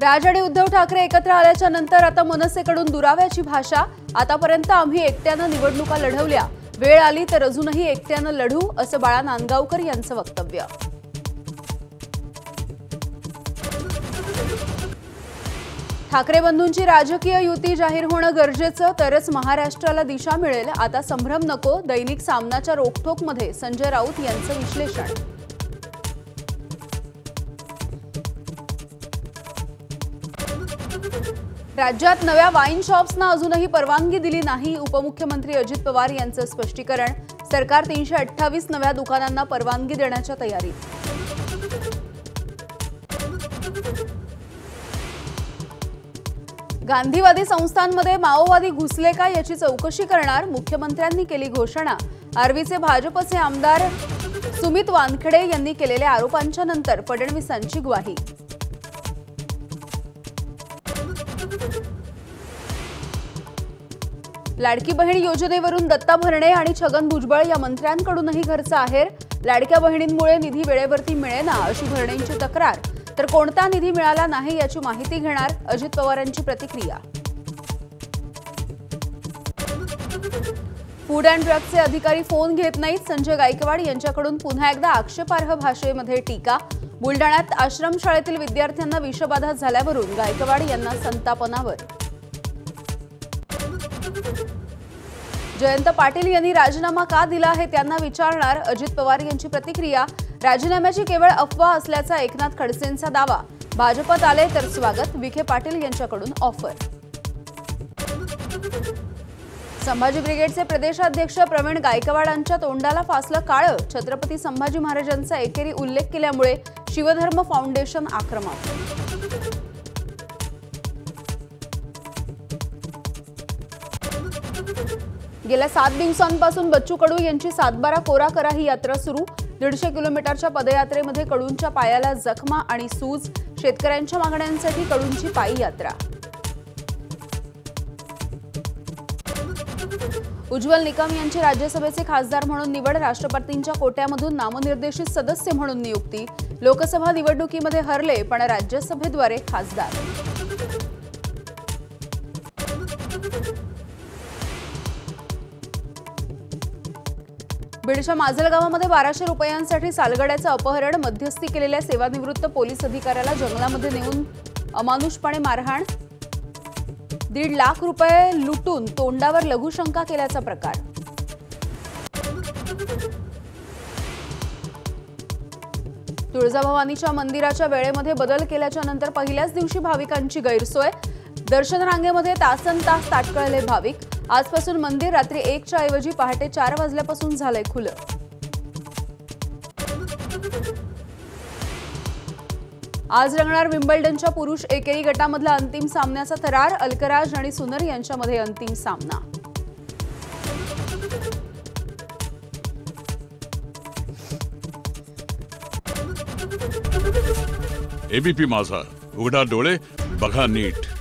राज आणि उद्धव ठाकरे एकत्र आल्याच्या नंतर आता मनसेकडून दुराव्याची भाषा। आतापर्यंत आम्ही एकट्याने निवडणुका लढवल्या, वेळ आली तर अजूनही एकट्याने लढू, असं बाळा नांदगावकर यांचं वक्तव्य। ठाकरे बंधूंची राजकीय युती जाहीर होणं गरजेचं, तरच महाराष्ट्राला दिशा मिळेल। आता संभ्रम नको, दैनिक सामनाच्या रोखठोकमध्ये संजय राऊत यांचं विश्लेषण। राज्यात नव्या वाईन शॉप्सना अजूनही परवानगी दिली नाही, उपमुख्यमंत्री अजित पवार यांचं स्पष्टीकरण। सरकार 328 नव्या दुकानांना परवानगी देण्याच्या तयारीत। गांधीवादी संस्थांमध्ये माओवादी घुसले का याची चौकशी करणार, मुख्यमंत्र्यांनी केली घोषणा। आर्वीचे भाजपचे आमदार सुमित वानखेडे यांनी केलेल्या आरोपांच्या नंतर फडणवीसांची ग्वाही। लाडकी बहीण योजनेवरून दत्ता भरणे आणि छगन भुजबळ या मंत्र्यांकडूनही घरचा आहेर। लाडक्या बहिणींमुळे निधी वेळेवरती मिळेना अशी भरणेंची तक्रार, तर कोणता निधी मिळाला नाही याची माहिती घेणार, अजित पवारांची प्रतिक्रिया। फूड अँड ड्रगचे अधिकारी फोन घेत नाहीत, संजय गायकवाड यांच्याकडून पुन्हा एकदा आक्षेपार्ह भाषेमध्ये टीका। बुलडाण्यात आश्रमशाळेतील विद्यार्थ्यांना विषबाधा झाल्यावरून गायकवाड यांना संतापनावर। जयंत पाटील यांनी राजीनामा का दिला हे त्यांना विचारणार, अजित पवार यांची प्रतिक्रिया। राजीनाम्याची केवळ अफवा असल्याचा एकनाथ खडसेंचा दावा। भाजपत आले तर स्वागत, विखे पाटील यांच्याकडून ऑफर। संभाजी ब्रिगेडचे प्रदेशाध्यक्ष प्रवीण गायकवाडांच्या तोंडाला फासलं काळं। छत्रपती संभाजी महाराजांचा एकेरी उल्लेख केल्यामुळे शिवधर्म फाउंडेशन आक्रमक। गेल्या 7 दिवसांपासून बच्चू कडू यांची 7/12 कोरा करा ही यात्रा सुरू। 150 किलोमीटरच्या पदयात्रेमध्ये कडूंच्या पायाला जखमा आणि सूज, शेतकऱ्यांच्या मागण्यांसाठी कडूंची पायी यात्रा। उज्ज्वल निकम यांची राज्यसभेचे खासदार म्हणून निवड, राष्ट्रपतींच्या कोट्यामधून नामनिर्देशित सदस्य म्हणून नियुक्ती। लोकसभा निवडणुकीमध्ये हरले पण राज्यसभेद्वारे खासदार। बीडच्या माजलगावामध्ये 1200 रुपयांसाठी सालगड्याचं अपहरण, मध्यस्थी केलेल्या सेवानिवृत्त पोलीस अधिकाऱ्याला जंगलामध्ये नेऊन अमानुषपणे मारहाण। 1.5 लाख रुपये लुटून तोंडावर लघुशंका केल्याचा प्रकार। तुळजाभवानीच्या मंदिराच्या वेळेमध्ये बदल केल्याच्या नंतर पहिल्याच दिवशी भाविकांची गैरसोय। दर्शन रांगेमध्ये तासनतास ताटकळले भाविक। आजपासून मंदिर रात्री 1च्या ऐवजी पहाटे 4 वाजल्यापासून झालंय खुलं। आज रंगणार विम्बल्डनच्या पुरुष एकेरी गटामधला अंतिम सामन्याचा थरार, अल्कराज आणि सुनर यांच्यामध्ये अंतिम सामना। एबीपी माझा, उघडा डोळे बघा नीट।